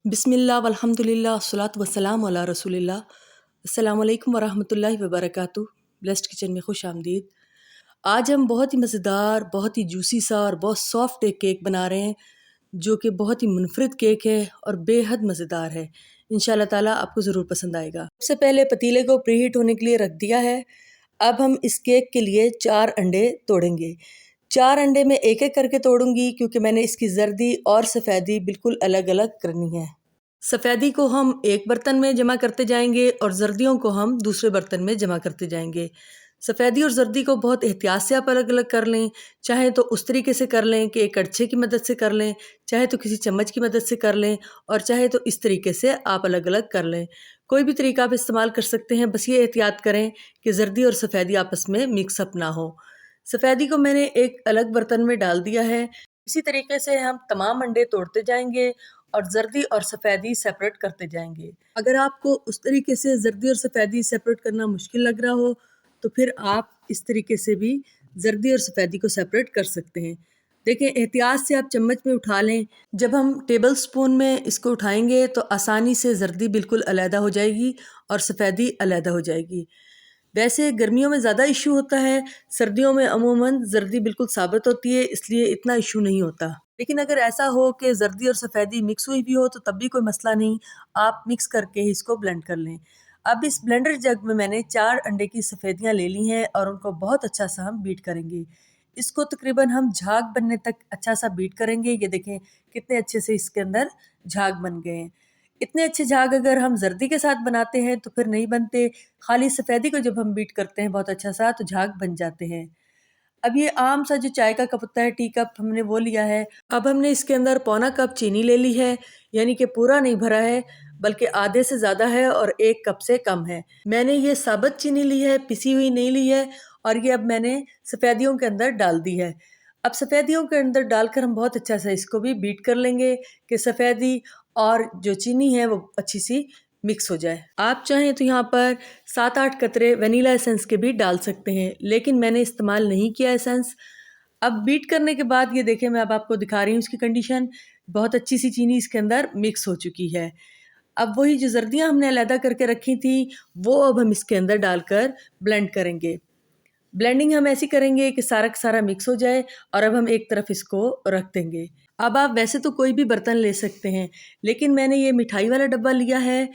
बिस्मिल्लाह वल्हम्दुलिल्लाह अस्सलातु वस्सलाम अला रसूलिल्लाह। अस्सलामु अलैकुम वरहमतुल्लाहि वबरकातुहू। ब्लेस्ड किचन में खुश आमदीद। आज हम बहुत ही मज़ेदार, बहुत ही जूसी सा और बहुत सॉफ्ट एक केक बना रहे हैं, जो कि बहुत ही मुनफरिद केक है और बेहद मज़ेदार है। इंशाल्लाह ताला आपको ज़रूर पसंद आएगा। सबसे पहले पतीले को प्रीहीट होने के लिए रख दिया है। अब हम इस केक के लिए 4 अंडे तोड़ेंगे। 4 अंडे में एक एक करके तोड़ूंगी, क्योंकि मैंने इसकी जर्दी और सफ़ेदी बिल्कुल अलग अलग करनी है। सफ़ेदी को हम एक बर्तन में जमा करते जाएंगे और जर्दियों को हम दूसरे बर्तन में जमा करते जाएंगे। सफ़ेदी और जर्दी को बहुत एहतियात से आप अलग अलग कर लें। चाहे तो उस तरीके से कर लें कि एक कड़छे की मदद से कर लें, चाहे तो किसी चम्मच की मदद से कर लें, और चाहे तो इस तरीके से आप अलग अलग कर लें। कोई भी तरीका आप इस्तेमाल कर सकते हैं, बस ये एहतियात करें कि जर्दी और सफ़ेदी आपस में मिक्सअप ना हो। सफ़ेदी को मैंने एक अलग बर्तन में डाल दिया है। इसी तरीके से हम तमाम अंडे तोड़ते जाएंगे और जर्दी और सफ़ेदी सेपरेट करते जाएंगे। अगर आपको उस तरीके से जर्दी और सफ़ेदी सेपरेट करना मुश्किल लग रहा हो, तो फिर आप इस तरीके से भी जर्दी और सफ़ेदी को सेपरेट कर सकते हैं। देखें, एहतियात से आप चम्मच में उठा लें। जब हम टेबल स्पून में इसको उठाएंगे तो आसानी से जर्दी बिल्कुल अलहदा हो जाएगी और सफ़ेदी अलहदा हो जाएगी। वैसे गर्मियों में ज़्यादा इशू होता है, सर्दियों में अमूमन जर्दी बिल्कुल साबित होती है, इसलिए इतना इशू नहीं होता। लेकिन अगर ऐसा हो कि जर्दी और सफ़ेदी मिक्स हुई भी हो तो तब भी कोई मसला नहीं, आप मिक्स करके ही इसको ब्लेंड कर लें। अब इस ब्लेंडर जग में मैंने 4 अंडे की सफ़ेदियाँ ले ली हैं और उनको बहुत अच्छा सा हम बीट करेंगे। इसको तकरीबन हम झाग बनने तक अच्छा सा बीट करेंगे। ये देखें कितने अच्छे से इसके अंदर झाग बन गए हैं। इतने अच्छे झाग अगर हम जर्दी के साथ बनाते हैं तो फिर नहीं बनते। खाली सफ़ेदी को जब हम बीट करते हैं बहुत अच्छा सा, तो झाग बन जाते हैं। अब ये आम सा जो चाय का कप होता है, टी कप, हमने वो लिया है। अब हमने इसके अंदर पौना कप चीनी ले ली है, यानी कि पूरा नहीं भरा है, बल्कि आधे से ज़्यादा है और 1 कप से कम है। मैंने ये साबुत चीनी ली है, पिसी हुई नहीं ली है, और ये अब मैंने सफ़ेदियों के अंदर डाल दी है। अब सफ़ेदियों के अंदर डालकर हम बहुत अच्छा सा इसको भी बीट कर लेंगे कि सफ़ेदी और जो चीनी है वो अच्छी सी मिक्स हो जाए। आप चाहें तो यहाँ पर 7-8 कतरे वनीला एसेंस के भी डाल सकते हैं, लेकिन मैंने इस्तेमाल नहीं किया एसेंस। अब बीट करने के बाद ये देखें, मैं अब आपको दिखा रही हूँ इसकी कंडीशन। बहुत अच्छी सी चीनी इसके अंदर मिक्स हो चुकी है। अब वही जो जर्दियाँ हमने अलहदा करके रखी थी, वो अब हम इसके अंदर डालकर ब्लेंड करेंगे। ब्लेंडिंग हम ऐसी करेंगे कि सारा का सारा मिक्स हो जाए, और अब हम एक तरफ इसको रख देंगे। अब आप वैसे तो कोई भी बर्तन ले सकते हैं, लेकिन मैंने ये मिठाई वाला डब्बा लिया है,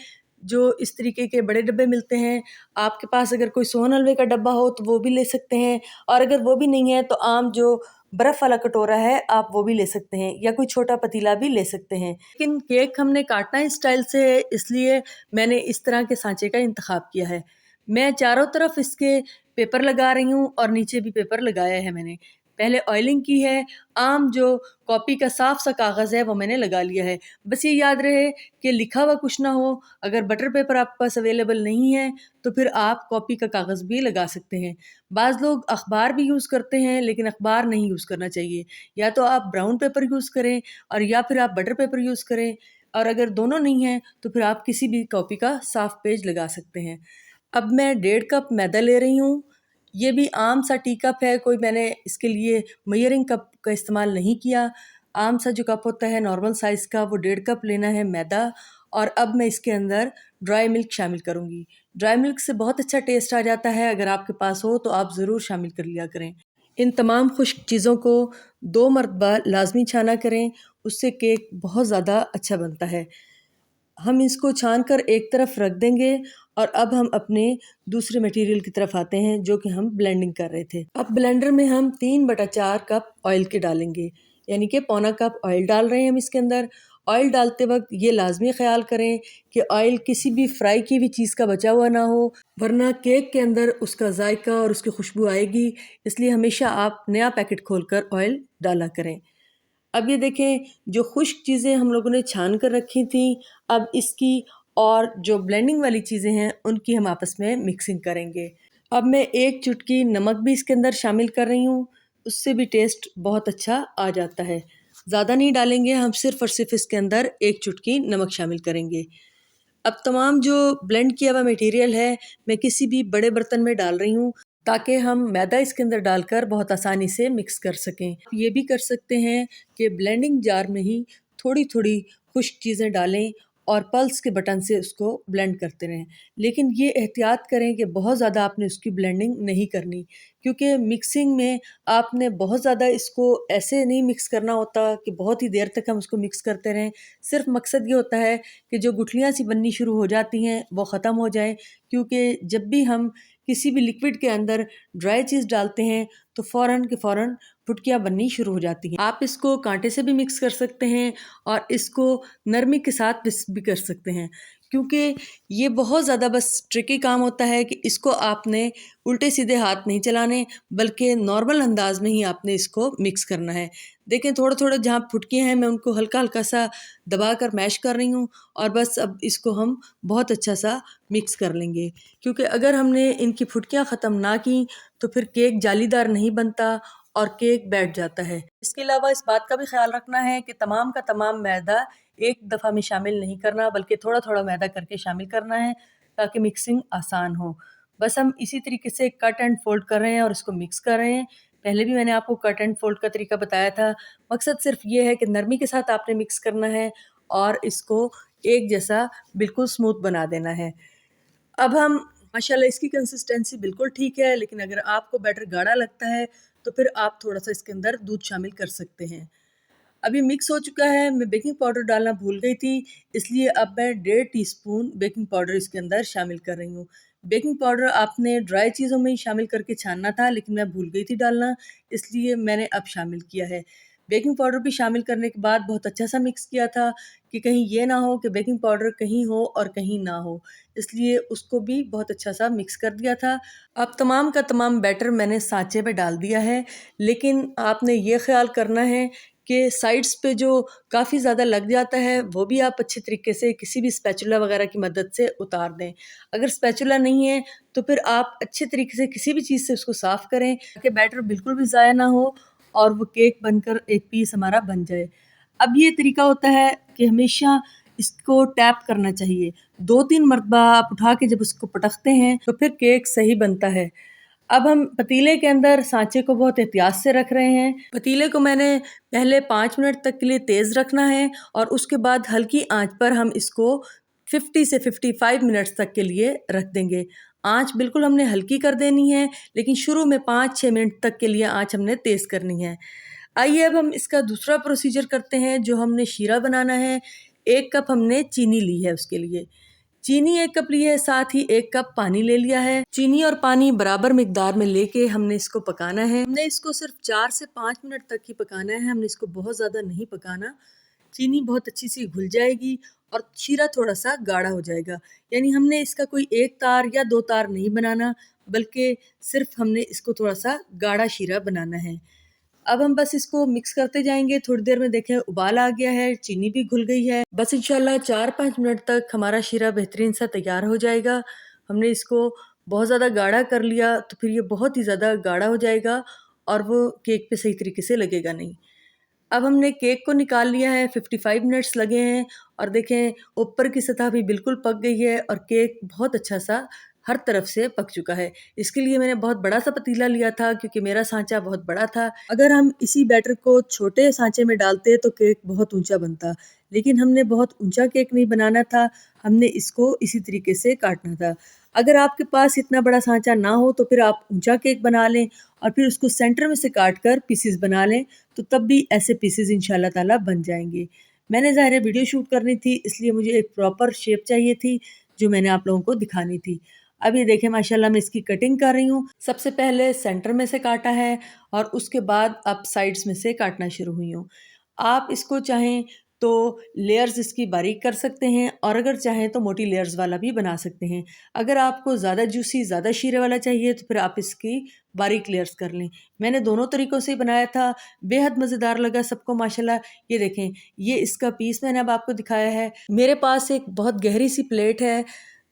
जो इस तरीके के बड़े डब्बे मिलते हैं। आपके पास अगर कोई सोन हलवे का डब्बा हो तो वो भी ले सकते हैं, और अगर वो भी नहीं है तो आम जो बर्फ़ वाला कटोरा है आप वो भी ले सकते हैं, या कोई छोटा पतीला भी ले सकते हैं। लेकिन केक हमने काटना है स्टाइल से है, इसलिए मैंने इस तरह के सांचे का इंतखाब किया है। मैं चारों तरफ इसके पेपर लगा रही हूँ और नीचे भी पेपर लगाया है मैंने। पहले ऑयलिंग की है। आम जो कॉपी का साफ सा कागज़ है वो मैंने लगा लिया है। बस ये याद रहे कि लिखा हुआ कुछ ना हो। अगर बटर पेपर आपके पास अवेलेबल नहीं है तो फिर आप कॉपी का कागज़ भी लगा सकते हैं। बाज़ लोग अखबार भी यूज़ करते हैं, लेकिन अखबार नहीं यूज़ करना चाहिए। या तो आप ब्राउन पेपर यूज़ करें, और या फिर आप बटर पेपर यूज़ करें, और अगर दोनों नहीं है तो फिर आप किसी भी कॉपी का साफ पेज लगा सकते हैं। अब मैं 1.5 कप मैदा ले रही हूँ। ये भी आम सा टी कप है, कोई मैंने इसके लिए मेजरिंग कप का इस्तेमाल नहीं किया। आम सा जो कप होता है नॉर्मल साइज़ का, वो 1.5 कप लेना है मैदा। और अब मैं इसके अंदर ड्राई मिल्क शामिल करूँगी। ड्राई मिल्क से बहुत अच्छा टेस्ट आ जाता है, अगर आपके पास हो तो आप ज़रूर शामिल कर लिया करें। इन तमाम खुश्क चीज़ों को 2 मरतबा लाज़मी छाना करें, उससे केक बहुत ज़्यादा अच्छा बनता है। हम इसको छान कर एक तरफ रख देंगे, और अब हम अपने दूसरे मटेरियल की तरफ आते हैं जो कि हम ब्लेंडिंग कर रहे थे। अब ब्लेंडर में हम 3/4 कप ऑयल के डालेंगे, यानी कि पौना कप ऑयल डाल रहे हैं हम इसके अंदर। ऑयल डालते वक्त ये लाजमी ख्याल करें कि ऑयल किसी भी फ्राई की हुई चीज़ का बचा हुआ ना हो, वरना केक के अंदर उसका जायका और उसकी खुशबू आएगी। इसलिए हमेशा आप नया पैकेट खोलकर ऑयल डाला करें। अब ये देखें, जो खुश्क चीज़ें हम लोगों ने छान कर रखी थी, अब इसकी और जो ब्लेंडिंग वाली चीज़ें हैं उनकी हम आपस में मिक्सिंग करेंगे। अब मैं 1 चुटकी नमक भी इसके अंदर शामिल कर रही हूँ, उससे भी टेस्ट बहुत अच्छा आ जाता है। ज़्यादा नहीं डालेंगे, हम सिर्फ़ और सिर्फ इसके अंदर 1 चुटकी नमक शामिल करेंगे। अब तमाम जो ब्लेंड किया हुआ मटेरियल है, मैं किसी भी बड़े बर्तन में डाल रही हूँ, ताकि हम मैदा इसके अंदर डालकर बहुत आसानी से मिक्स कर सकें। ये भी कर सकते हैं कि ब्लेंडिंग जार में ही थोड़ी थोड़ी खुश्क चीज़ें डालें और पल्स के बटन से उसको ब्लेंड करते रहें। लेकिन ये एहतियात करें कि बहुत ज़्यादा आपने उसकी ब्लेंडिंग नहीं करनी, क्योंकि मिक्सिंग में आपने बहुत ज़्यादा इसको ऐसे नहीं मिक्स करना होता कि बहुत ही देर तक हम उसको मिक्स करते रहें। सिर्फ़ मकसद ये होता है कि जो गुठलियाँ सी बननी शुरू हो जाती हैं वो ख़त्म हो जाएँ, क्योंकि जब भी हम किसी भी लिक्विड के अंदर ड्राई चीज़ डालते हैं तो फ़ौरन के फ़ौरन फुटकियाँ बननी शुरू हो जाती हैं। आप इसको कांटे से भी मिक्स कर सकते हैं और इसको नरमी के साथ मिक्स भी कर सकते हैं, क्योंकि ये बहुत ज़्यादा बस ट्रिकी काम होता है कि इसको आपने उल्टे सीधे हाथ नहीं चलाने, बल्कि नॉर्मल अंदाज में ही आपने इसको मिक्स करना है। देखें थोड़ा-थोड़ा जहाँ फुटकियाँ हैं मैं उनको हल्का-हल्का सा दबा कर मैश कर रही हूँ और बस अब इसको हम बहुत अच्छा सा मिक्स कर लेंगे, क्योंकि अगर हमने इनकी फुटकियाँ ख़त्म ना की तो फिर केक जालीदार नहीं बनता और केक बैठ जाता है। इसके अलावा इस बात का भी ख़्याल रखना है कि तमाम का तमाम मैदा एक दफ़ा में शामिल नहीं करना, बल्कि थोड़ा-थोड़ा मैदा करके शामिल करना है ताकि मिक्सिंग आसान हो। बस हम इसी तरीके से कट एंड फ़ोल्ड कर रहे हैं और इसको मिक्स कर रहे हैं। पहले भी मैंने आपको कट एंड फ़ोल्ड का तरीका बताया था। मकसद सिर्फ़ ये है कि नरमी के साथ आपने मिक्स करना है और इसको एक जैसा बिल्कुल स्मूथ बना देना है। अब हम माशाल्लाह इसकी कंसिस्टेंसी बिल्कुल ठीक है, लेकिन अगर आपको बैटर गाढ़ा लगता है तो फिर आप थोड़ा-सा इसके अंदर दूध शामिल कर सकते हैं। अभी मिक्स हो चुका है, मैं बेकिंग पाउडर डालना भूल गई थी, इसलिए अब मैं 1.5 टीस्पून बेकिंग पाउडर इसके अंदर शामिल कर रही हूँ। बेकिंग पाउडर आपने ड्राई चीज़ों में ही शामिल करके छानना था, लेकिन मैं भूल गई थी डालना, इसलिए मैंने अब शामिल किया है। बेकिंग पाउडर भी शामिल करने के बाद बहुत अच्छा सा मिक्स किया था कि कहीं ये ना हो कि बेकिंग पाउडर कहीं हो और कहीं ना हो, इसलिए उसको भी बहुत अच्छा सा मिक्स कर दिया था। अब तमाम का तमाम बैटर मैंने सांचे में डाल दिया है, लेकिन आपने ये ख़्याल करना है कि साइड्स पे जो काफ़ी ज़्यादा लग जाता है वो भी आप अच्छे तरीके से किसी भी स्पैचुला वगैरह की मदद से उतार दें। अगर स्पैचुला नहीं है तो फिर आप अच्छे तरीके से किसी भी चीज़ से उसको साफ़ करें ताकि बैटर बिल्कुल भी ज़ाया ना हो और वो केक बनकर एक पीस हमारा बन जाए। अब ये तरीका होता है कि हमेशा इसको टैप करना चाहिए। 2-3 मरतबा आप उठा के जब उसको पटकते हैं तो फिर केक सही बनता है। अब हम पतीले के अंदर सांचे को बहुत एहतियात से रख रहे हैं। पतीले को मैंने पहले 5 मिनट तक के लिए तेज़ रखना है और उसके बाद हल्की आंच पर हम इसको 50 से 55 मिनट्स तक के लिए रख देंगे। आंच बिल्कुल हमने हल्की कर देनी है, लेकिन शुरू में 5-6 मिनट तक के लिए आंच हमने तेज़ करनी है। आइए अब हम इसका दूसरा प्रोसीजर करते हैं। जो हमने शीरा बनाना है, 1 कप हमने चीनी ली है उसके लिए। चीनी 1 कप ली है, साथ ही 1 कप पानी ले लिया है। चीनी और पानी बराबर मिकदार में लेके हमने इसको पकाना है। हमने इसको सिर्फ 4 से 5 मिनट तक ही पकाना है, हमने इसको बहुत ज़्यादा नहीं पकाना। चीनी बहुत अच्छी सी घुल जाएगी और शीरा थोड़ा सा गाढ़ा हो जाएगा। यानी हमने इसका कोई 1 तार या 2 तार नहीं बनाना, बल्कि सिर्फ हमने इसको थोड़ा सा गाढ़ा शीरा बनाना है। अब हम बस इसको मिक्स करते जाएंगे। थोड़ी देर में देखें उबाल आ गया है, चीनी भी घुल गई है। बस इंशाल्लाह 4-5 मिनट तक हमारा शीरा बेहतरीन सा तैयार हो जाएगा। हमने इसको बहुत ज़्यादा गाढ़ा कर लिया तो फिर ये बहुत ही ज़्यादा गाढ़ा हो जाएगा और वो केक पे सही तरीके से लगेगा नहीं। अब हमने केक को निकाल लिया है, 55 मिनट्स लगे हैं और देखें ऊपर की सतह भी बिल्कुल पक गई है और केक बहुत अच्छा सा हर तरफ से पक चुका है। इसके लिए मैंने बहुत बड़ा सा पतीला लिया था क्योंकि मेरा सांचा बहुत बड़ा था। अगर हम इसी बैटर को छोटे सांचे में डालते तो केक बहुत ऊंचा बनता, लेकिन हमने बहुत ऊंचा केक नहीं बनाना था, हमने इसको इसी तरीके से काटना था। अगर आपके पास इतना बड़ा सांचा ना हो तो फिर आप ऊंचा केक बना लें और फिर उसको सेंटर में से काट कर पीसेस बना लें, तो तब भी ऐसे पीसेस इंशाल्लाह ताला बन जाएंगे। मैंने ज़ाहिर है वीडियो शूट करनी थी, इसलिए मुझे एक प्रॉपर शेप चाहिए थी जो मैंने आप लोगों को दिखानी थी। अब ये देखें माशाल्लाह मैं इसकी कटिंग कर रही हूँ। सबसे पहले सेंटर में से काटा है और उसके बाद अब साइड्स में से काटना शुरू हुई हूँ। आप इसको चाहें तो लेयर्स इसकी बारीक कर सकते हैं और अगर चाहें तो मोटी लेयर्स वाला भी बना सकते हैं। अगर आपको ज़्यादा जूसी, ज़्यादा शीरे वाला चाहिए तो फिर आप इसकी बारीक लेयर्स कर लें। मैंने दोनों तरीक़ों से बनाया था, बेहद मज़ेदार लगा सबको माशाल्लाह। ये देखें, ये इसका पीस मैंने अब आपको दिखाया है। मेरे पास एक बहुत गहरी सी प्लेट है,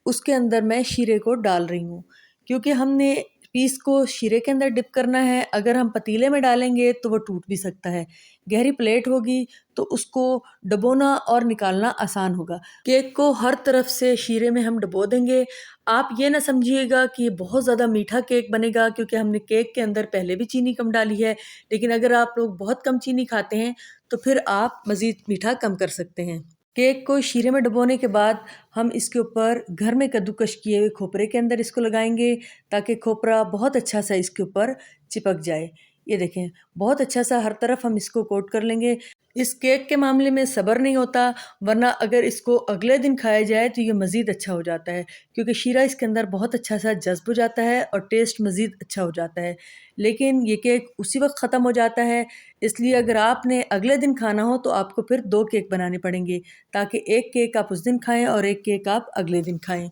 उसके अंदर मैं शीरे को डाल रही हूँ, क्योंकि हमने पीस को शीरे के अंदर डिप करना है। अगर हम पतीले में डालेंगे तो वो टूट भी सकता है। गहरी प्लेट होगी तो उसको डुबोना और निकालना आसान होगा। केक को हर तरफ से शीरे में हम डुबो देंगे। आप ये ना समझिएगा कि ये बहुत ज़्यादा मीठा केक बनेगा, क्योंकि हमने केक के अंदर पहले भी चीनी कम डाली है। लेकिन अगर आप लोग बहुत कम चीनी खाते हैं तो फिर आप मज़ीद मीठा कम कर सकते हैं। केक को शीरे में डुबोने के बाद हम इसके ऊपर घर में कद्दूकश किए हुए खोपरे के अंदर इसको लगाएंगे ताकि खोपरा बहुत अच्छा सा इसके ऊपर चिपक जाए। ये देखें, बहुत अच्छा सा हर तरफ हम इसको कोट कर लेंगे। इस केक के मामले में सब्र नहीं होता, वरना अगर इसको अगले दिन खाया जाए तो ये मज़ीद अच्छा हो जाता है, क्योंकि शीरा इसके अंदर बहुत अच्छा सा जज़्ब हो जाता है और टेस्ट मज़ीद अच्छा हो जाता है। लेकिन ये केक उसी वक्त ख़त्म हो जाता है, इसलिए अगर आपने अगले दिन खाना हो तो आपको फिर 2 केक बनाने पड़ेंगे, ताकि एक केक आप उस दिन खाएं और एक केक आप अगले दिन खाएं।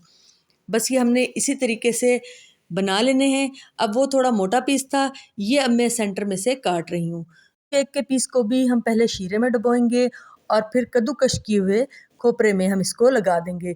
बस ये हमने इसी तरीके से बना लेने हैं। अब वो थोड़ा मोटा पीस था, ये अब मैं सेंटर में से काट रही हूँ। केक के पीस को भी हम पहले शीरे में डुबोएंगे और फिर कद्दूकश किए हुए खोपरे में हम इसको लगा देंगे।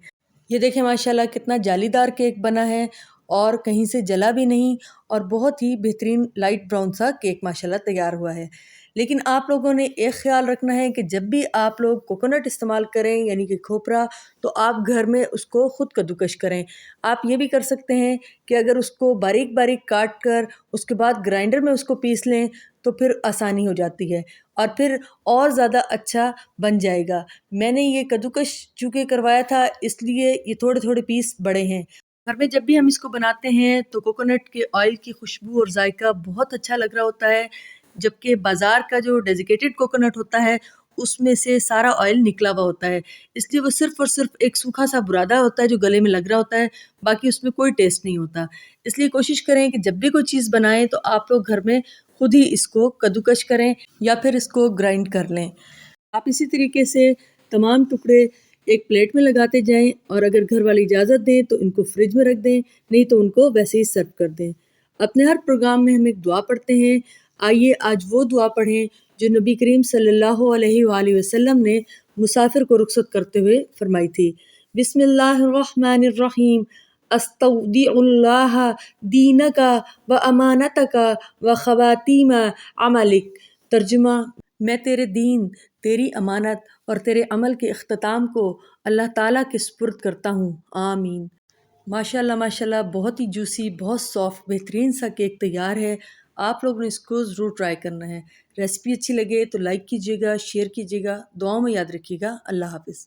ये देखें, माशाल्लाह कितना जालीदार केक बना है और कहीं से जला भी नहीं और बहुत ही बेहतरीन लाइट ब्राउन सा केक माशाल्लाह तैयार हुआ है। लेकिन आप लोगों ने एक ख़्याल रखना है कि जब भी आप लोग कोकोनट इस्तेमाल करें यानी कि खोपरा, तो आप घर में उसको ख़ुद कद्दूकश करें। आप ये भी कर सकते हैं कि अगर उसको बारीक-बारीक काट कर उसके बाद ग्राइंडर में उसको पीस लें तो फिर आसानी हो जाती है और फिर और ज़्यादा अच्छा बन जाएगा। मैंने ये कद्दूकश चूँकि करवाया था इसलिए ये थोड़े-थोड़े पीस बड़े हैं। घर में जब भी हम इसको बनाते हैं तो कोकोनट के ऑयल की खुशबू और जायका बहुत अच्छा लग रहा होता है, जबकि बाज़ार का जो डेज़िकेटेड कोकोनट होता है उसमें से सारा ऑयल निकला हुआ होता है। इसलिए वो सिर्फ़ और सिर्फ़ एक सूखा सा बुरादा होता है जो गले में लग रहा होता है, बाकी उसमें कोई टेस्ट नहीं होता। इसलिए कोशिश करें कि जब भी कोई चीज़ बनाएँ तो आप लोग घर में खुद ही इसको कद्दूकश करें या फिर इसको ग्राइंड कर लें। आप इसी तरीके से तमाम टुकड़े एक प्लेट में लगाते जाएं और अगर घर वाले इजाज़त दें तो इनको फ्रिज में रख दें, नहीं तो उनको वैसे ही सर्व कर दें। अपने हर प्रोग्राम में हम एक दुआ पढ़ते हैं। आइए आज वो दुआ पढ़ें जो नबी करीम सल्लल्लाहु अलैहि वसल्लम ने मुसाफिर को रुखसत करते हुए फरमाई थी। बिस्मिल्लाहिर्रहमानिर्रहीम। अस्तौदिउल्लाह दीनका व अमानतका व खवातीमा अमलिक। तर्जुमा, मैं तेरे दीन, तेरी अमानत और तेरे अमल के इख्तिताम को अल्लाह ताला के सुपुर्द करता हूँ। आमीन। माशाल्लाह माशाल्लाह, बहुत ही जूसी, बहुत सॉफ्ट, बेहतरीन सा केक तैयार है। आप लोगों ने इसको ज़रूर ट्राई करना है। रेसिपी अच्छी लगे तो लाइक कीजिएगा, शेयर कीजिएगा, दुआओं में याद रखिएगा। अल्लाह हाफ़िज़।